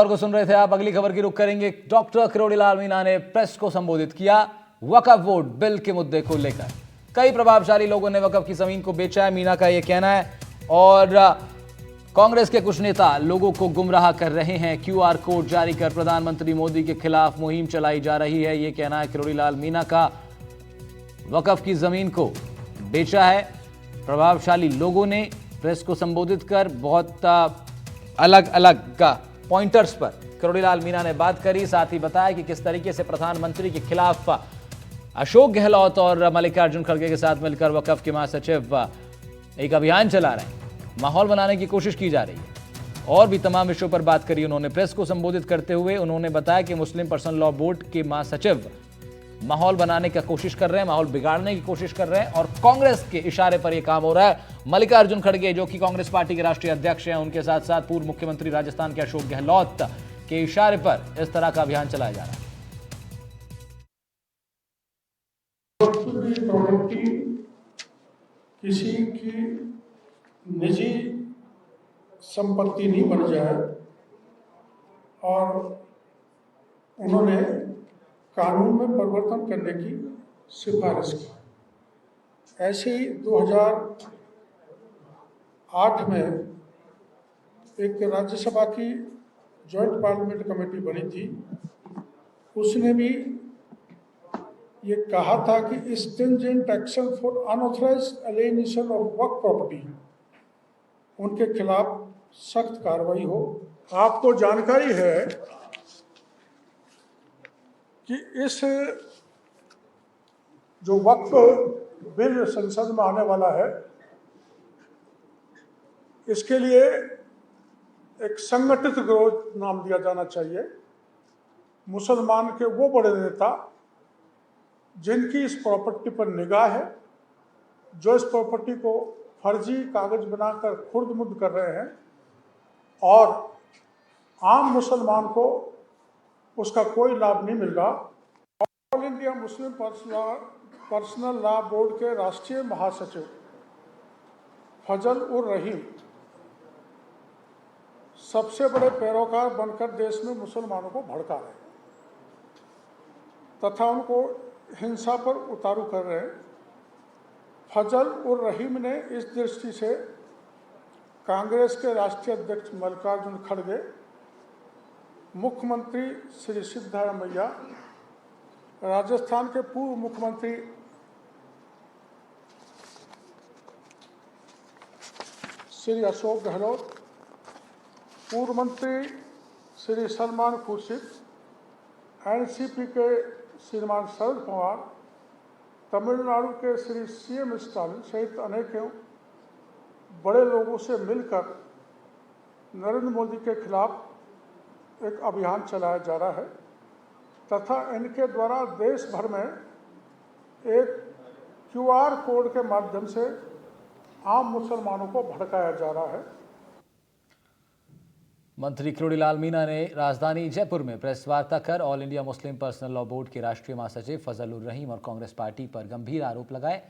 खबर को सुन रहे थे आप। अगली खबर की रुख करेंगे। डॉक्टर किरोड़ीलाल मीणा ने प्रेस को संबोधित किया वक्फ बोर्ड बिल के मुद्दे को लेकर। कई प्रभावशाली लोगों ने वक्फ की जमीन को बेचा है, मीणा का यह कहना है। और कांग्रेस के कुछ नेता लोगों को गुमराह कर रहे हैं। क्यूआर कोड जारी कर प्रधानमंत्री मोदी के खिलाफ मुहिम चलाई जा रही है, यह कहना है किरोड़ीलाल मीणा का। वक्फ की जमीन को बेचा है प्रभावशाली लोगों ने। प्रेस को संबोधित कर बहुत अलग अलग पॉइंटर्स पर किरोड़ीलाल मीणा ने बात करी। साथ ही बताया कि किस तरीके से प्रधानमंत्री के खिलाफ अशोक गहलोत और मल्लिकार्जुन खड़गे के साथ मिलकर वक्फ के महासचिव एक अभियान चला रहे हैं, माहौल बनाने की कोशिश की जा रही है। और भी तमाम विषयों पर बात करी उन्होंने। प्रेस को संबोधित करते हुए उन्होंने बताया कि मुस्लिम पर्सनल लॉ बोर्ड के महासचिव माहौल बनाने की कोशिश कर रहे हैं, माहौल बिगाड़ने की कोशिश कर रहे हैं और कांग्रेस के इशारे पर यह काम हो रहा है। मल्लिकार्जुन खड़गे जो कि कांग्रेस पार्टी के राष्ट्रीय अध्यक्ष हैं, उनके साथ साथ पूर्व मुख्यमंत्री राजस्थान के अशोक गहलोत के इशारे पर इस तरह का अभियान चलाया जा रहा है। प्रॉपर्टी किसी की निजी संपत्ति नहीं बन जाए और उन्होंने कानून में परिवर्तन करने की सिफारिश की। ऐसे ही 2008 में एक राज्यसभा की जॉइंट पार्लियामेंट कमेटी बनी थी, उसने भी ये कहा था कि stringent action for unauthorised alienation of waqf property, उनके खिलाफ सख्त कार्रवाई हो। आपको जानकारी है कि इस जो वक्फ बिल संसद में आने वाला है, इसके लिए एक संगठित विरोध नाम दिया जाना चाहिए। मुसलमान के वो बड़े नेता जिनकी इस प्रॉपर्टी पर निगाह है, जो इस प्रॉपर्टी को फर्जी कागज बनाकर खुर्द-मुर्द कर रहे हैं और आम मुसलमान को उसका कोई लाभ नहीं मिल रहा। All India Muslim personal law board के राष्ट्रीय महासचिव फजल उर रहीम सबसे बड़े पैरोकार बनकर देश में मुसलमानों को भड़का रहे हैं तथा उनको हिंसा पर उतारू कर रहे हैं। फजल उर रहीम ने इस दृष्टि से कांग्रेस के राष्ट्रीय अध्यक्ष मल्लिकार्जुन खड़गे, मुख्यमंत्री श्री सिद्धरामैया, राजस्थान के पूर्व मुख्यमंत्री श्री अशोक गहलोत, पूर्व मंत्री श्री सलमान खुर्शीद, एनसीपी के श्रीमान शरद पवार, तमिलनाडु के श्री सीएम स्टालिन सहित अनेकों बड़े लोगों से मिलकर नरेंद्र मोदी के खिलाफ एक अभियान चलाया जा रहा है तथा इनके द्वारा देश भर में एक क्यूआर कोड के माध्यम से आम मुसलमानों को भड़काया जा रहा है। मंत्री किरोड़ीलाल मीणा ने राजधानी जयपुर में प्रेस वार्ता कर all India Muslim personal law board के राष्ट्रीय महासचिव फजल उर रहीम और कांग्रेस पार्टी पर गंभीर आरोप लगाए।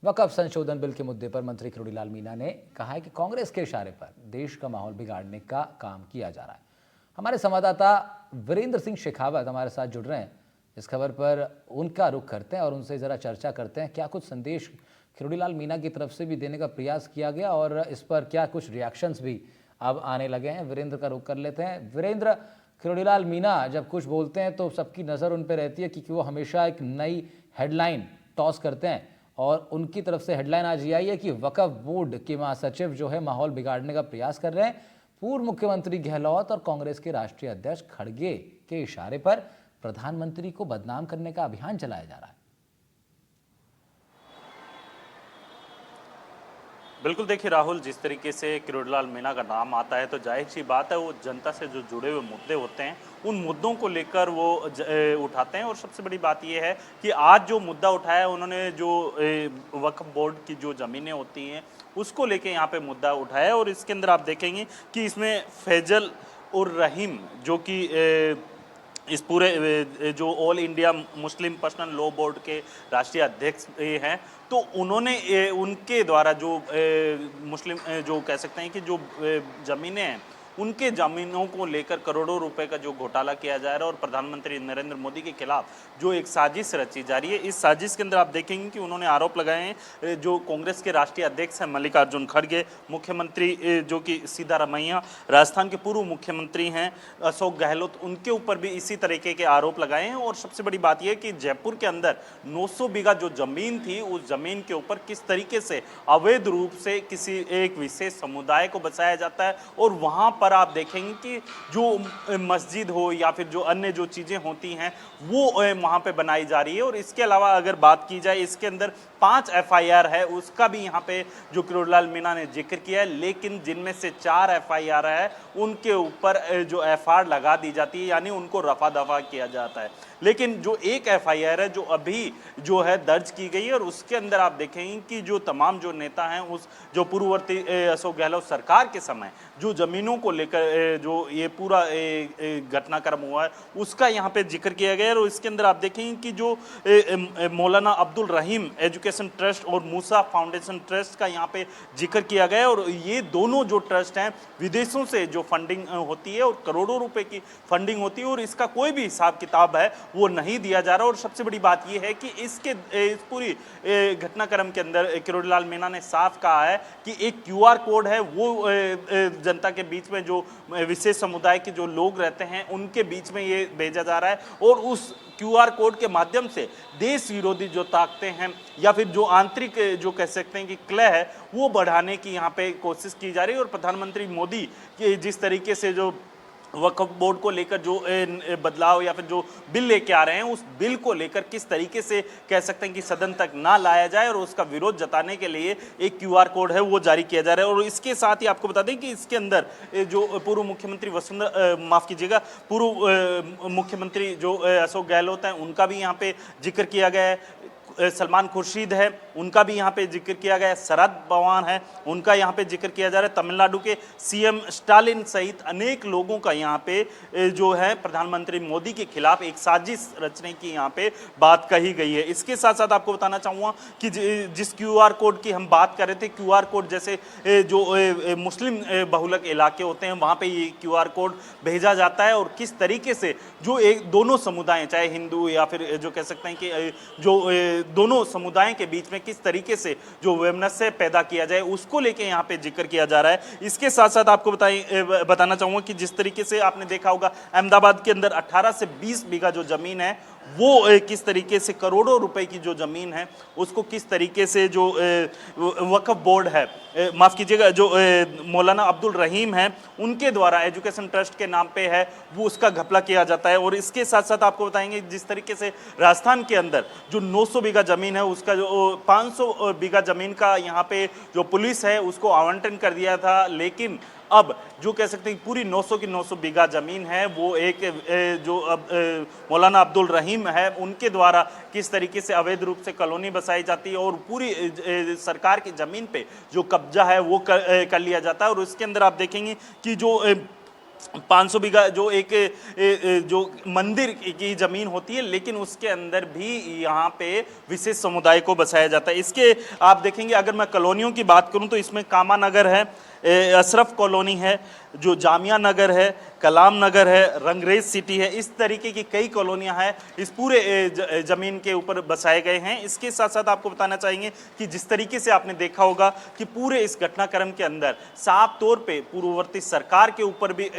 वक्फ संशोधन बिल के मुद्दे पर मंत्री किरोड़ीलाल मीणा ने कहा है कि कांग्रेस के इशारे पर देश का माहौल बिगाड़ने का काम किया जा रहा है। हमारे संवाददाता वीरेंद्र सिंह शेखावत हमारे साथ जुड़ रहे हैं। इस खबर पर उनका रुख करते हैं और उनसे जरा चर्चा करते हैं। क्या कुछ संदेश किरोड़ीलाल मीणा की तरफ से भी देने का प्रयास किया गया और इस पर क्या कुछ रिएक्शंस भी अब आने लगे हैं? वीरेंद्र का रुख कर लेते हैं। वीरेंद्र, किरोड़ीलाल मीणा जब कुछ बोलते हैं तो सबकी नज़र उन पर रहती है क्योंकि वो हमेशा एक नई हेडलाइन टॉस करते हैं और उनकी तरफ से हेडलाइन आज ये आई है कि वक्फ बोर्ड के महासचिव जो है माहौल बिगाड़ने का प्रयास कर रहे हैं। पूर्व मुख्यमंत्री गहलोत और कांग्रेस के राष्ट्रीय अध्यक्ष खड़गे के इशारे पर प्रधानमंत्री को बदनाम करने का अभियान चलाया जा रहा है। बिल्कुल, देखिए राहुल, जिस तरीके से किरोड़ीलाल मीणा का नाम आता है तो जाहिर सी बात है वो जनता से जो जुड़े हुए मुद्दे होते हैं उन मुद्दों को लेकर वो उठाते हैं। और सबसे बड़ी बात ये है कि आज जो मुद्दा उठाया है उन्होंने, जो वक्फ बोर्ड की जो ज़मीनें होती हैं उसको लेके यहाँ पे मुद्दा उठाया। और इसके अंदर आप देखेंगे कि इसमें फैजल उर रहीम जो कि इस पूरे जो all India Muslim personal law board के राष्ट्रीय अध्यक्ष हैं, तो उन्होंने उनके द्वारा जो मुस्लिम जो कह सकते हैं कि जो ज़मीनें हैं उनके जमीनों को लेकर करोड़ों रुपए का जो घोटाला किया जा रहा है और प्रधानमंत्री नरेंद्र मोदी के खिलाफ जो एक साजिश रची जा रही है। इस साजिश के अंदर आप देखेंगे कि उन्होंने आरोप लगाए हैं जो कांग्रेस के राष्ट्रीय अध्यक्ष हैं मल्लिकार्जुन खड़गे, मुख्यमंत्री जो कि सिद्धारमैया, राजस्थान के पूर्व मुख्यमंत्री हैं अशोक गहलोत, उनके ऊपर भी इसी तरीके के आरोप लगाए हैं। और सबसे बड़ी बात यह कि जयपुर के अंदर 900 बीघा जो जमीन थी, उस जमीन के ऊपर किस तरीके से अवैध रूप से किसी एक विशेष समुदाय को बसाया जाता है। और वहां पर आप देखेंगे कि जो मस्जिद हो या फिर जो अन्य जो चीजें होती हैं वो वहां पे बनाई जा रही है। और इसके अलावा अगर बात की जाए, इसके अंदर 5 FIR है, उसका भी यहाँ पे जो किरोड़ीलाल मीणा ने जिक्र किया है, लेकिन जिनमें से 4 FIR है उनके ऊपर जो FR लगा दी जाती है, यानी उनको रफा दफा किया जाता है। लेकिन जो एक FIR है जो अभी जो है दर्ज की गई है, और उसके अंदर आप देखेंगे कि जो तमाम जो नेता हैं उस जो पूर्ववर्ती अशोक गहलोत सरकार के समय जो जमीनों को लेकर जो ये पूरा घटनाक्रम हुआ है उसका यहाँ पे जिक्र किया गया है। और इसके अंदर आप देखेंगे कि जो मौलाना अब्दुल रहीम एजुकेशन ट्रस्ट और मूसा फाउंडेशन ट्रस्ट का यहाँ पे जिक्र किया गया है। और ये दोनों जो ट्रस्ट हैं विदेशों से जो फंडिंग होती है और करोड़ों रुपए की फंडिंग होती है, और इसका कोई भी हिसाब किताब है वो नहीं दिया जा रहा। और सबसे बड़ी बात यह है कि इस पूरी घटनाक्रम के अंदर किरोड़ीलाल मीणा ने साफ कहा है कि एक QR कोड है, वो जनता के बीच में जो विशेष समुदाय के जो लोग रहते हैं उनके बीच में ये भेजा जा रहा है। और उस QR कोड के माध्यम से देश विरोधी जो ताकतें हैं या फिर जो आंतरिक जो कह सकते हैं कि क्लह है वो बढ़ाने की यहाँ पे कोशिश की जा रही है। और प्रधानमंत्री मोदी के जिस तरीके से जो वक्फ बोर्ड को लेकर जो बदलाव या फिर जो बिल लेके आ रहे हैं, उस बिल को लेकर किस तरीके से कह सकते हैं कि सदन तक ना लाया जाए और उसका विरोध जताने के लिए एक QR कोड है वो जारी किया जा रहा है। और इसके साथ ही आपको बता दें कि इसके अंदर जो पूर्व मुख्यमंत्री पूर्व मुख्यमंत्री जो अशोक गहलोत हैं उनका भी यहाँ पे जिक्र किया गया है, सलमान खुर्शीद है उनका भी यहाँ पे जिक्र किया गया है, शरद पवार है उनका यहाँ पे जिक्र किया जा रहा है, तमिलनाडु के CM स्टालिन सहित अनेक लोगों का यहाँ पे जो है प्रधानमंत्री मोदी के खिलाफ एक साजिश रचने की यहाँ पे बात कही गई है। इसके साथ साथ आपको बताना चाहूँगा कि जिस QR कोड की हम बात कर रहे थे, QR कोड जैसे जो मुस्लिम बहुलक इलाके होते हैं वहाँ पे ये QR कोड भेजा जाता है। और किस तरीके से जो एक दोनों समुदाय चाहे हिंदू या फिर जो कह सकते हैं कि जो दोनों समुदायों के बीच में किस तरीके से जो वैमनस्य पैदा किया जाए उसको लेके यहाँ पे जिक्र किया जा रहा है। इसके साथ साथ आपको बताना चाहूँगा कि जिस तरीके से आपने देखा होगा अहमदाबाद के अंदर 18 से 20 बीघा जो जमीन है वो किस तरीके से करोड़ों रुपए की जो जमीन है उसको किस तरीके से जो वक्फ बोर्ड है, माफ कीजिएगा, जो मौलाना अब्दुल रहीम है उनके द्वारा एजुकेशन ट्रस्ट के नाम पे है वो उसका घपला किया जाता है। और इसके साथ साथ आपको बताएंगे जिस तरीके से राजस्थान के अंदर जो 900 बीघा जमीन है उसका जो 500 बीघा जमीन का यहाँ पे जो पुलिस है उसको आवंटन कर दिया था, लेकिन अब जो कह सकते हैं पूरी 900 की 900 बीघा जमीन है वो एक जो अब मौलाना अब्दुल रहीम है उनके द्वारा किस तरीके से अवैध रूप से कॉलोनी बसाई जाती है और पूरी सरकार की जमीन पे जो कब्जा है वो कर लिया जाता है। और उसके अंदर आप देखेंगे कि जो 500 बीघा जो एक जो मंदिर की जमीन होती है, लेकिन उसके अंदर भी यहाँ पे विशेष समुदाय को बसाया जाता है। इसके आप देखेंगे अगर मैं कॉलोनियों की बात करूँ तो इसमें कामा नगर है, अशरफ कॉलोनी है, जो जामिया नगर है, कलाम नगर है, रंगरेज सिटी है, इस तरीके की कई कॉलोनियां हैं इस पूरे ज़मीन के ऊपर बसाए गए हैं। इसके साथ साथ आपको बताना चाहेंगे कि जिस तरीके से आपने देखा होगा कि पूरे इस घटनाक्रम के अंदर साफ तौर पे पूर्ववर्ती सरकार के ऊपर भी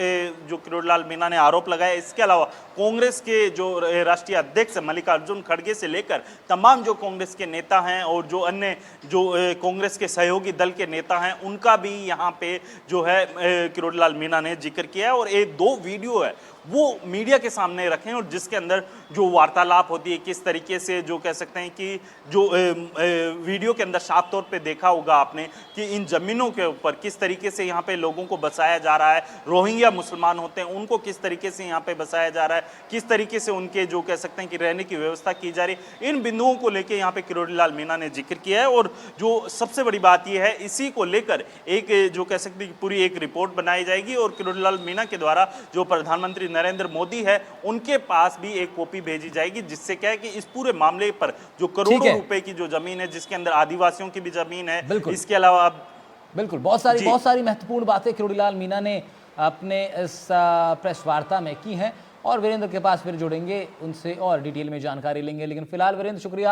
जो किरोड़ीलाल मीणा ने आरोप लगाया। इसके अलावा कांग्रेस के जो राष्ट्रीय अध्यक्ष मल्लिकार्जुन खड़गे से लेकर तमाम जो कांग्रेस के नेता हैं और जो अन्य जो कांग्रेस के सहयोगी दल के नेता हैं उनका भी यहाँ पे जो है किरोड़ीलाल मीणा ने जिक्र किया है। और एक 2 वीडियो है वो मीडिया के सामने रखें और जिसके अंदर जो वार्तालाप होती है किस तरीके से जो कह सकते हैं कि जो वीडियो के अंदर साफ तौर पे देखा होगा आपने कि इन जमीनों के ऊपर किस तरीके से यहाँ पे लोगों को बसाया जा रहा है, रोहिंग्या मुसलमान होते हैं उनको किस तरीके से यहाँ पे बसाया जा रहा है, किस तरीके से उनके जो कह सकते हैं कि रहने की व्यवस्था की जा रही है, इन बिंदुओं को लेकर यहाँ पे किरोड़ीलाल मीणा ने जिक्र किया है। और जो सबसे बड़ी बात यह है इसी को लेकर एक जो कह सकते हैं पूरी एक रिपोर्ट बनाई जाएगी और किरोड़ीलाल मीणा के द्वारा जो प्रधानमंत्री नरेंद्र मोदी है उनके पास भी एक कॉपी भेजी जाएगी, जिससे क्या है कि इस पूरे मामले पर जो करोड़ों रुपए की जो जमीन है जिसके अंदर आदिवासियों की भी जमीन है, इसके अलावा बिल्कुल बहुत सारी महत्वपूर्ण बातें किरोड़ीलाल मीणा ने अपने इस प्रेस वार्ता में की हैं और वीरेंद्र के पास फिर जुड़ेंगे, उनसे और डिटेल में जानकारी लेंगे। लेकिन फिलहाल वीरेंद्र, शुक्रिया।